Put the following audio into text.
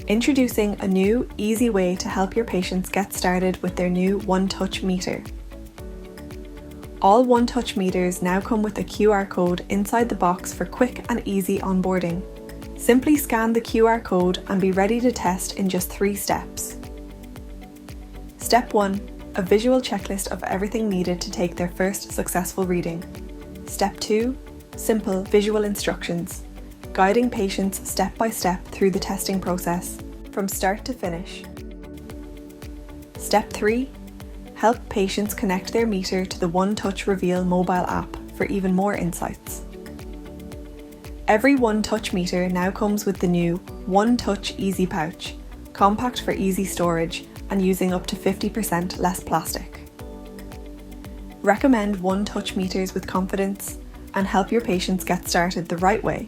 Introducing a new, easy way to help your patients get started with their new OneTouch meter. All OneTouch meters now come with a QR code inside the box for quick and easy onboarding. Simply scan the QR code and be ready to test in just 3 steps. Step 1. A visual checklist of everything needed to take their first successful reading. Step 2. Simple visual instructions, guiding patients step by step through the testing process, from start to finish. Step 3. Help patients connect their meter to the OneTouch Reveal mobile app for even more insights. Every OneTouch meter now comes with the new OneTouch Easy Pouch, compact for easy storage and using up to 50% less plastic. Recommend OneTouch meters with confidence and help your patients get started the right way.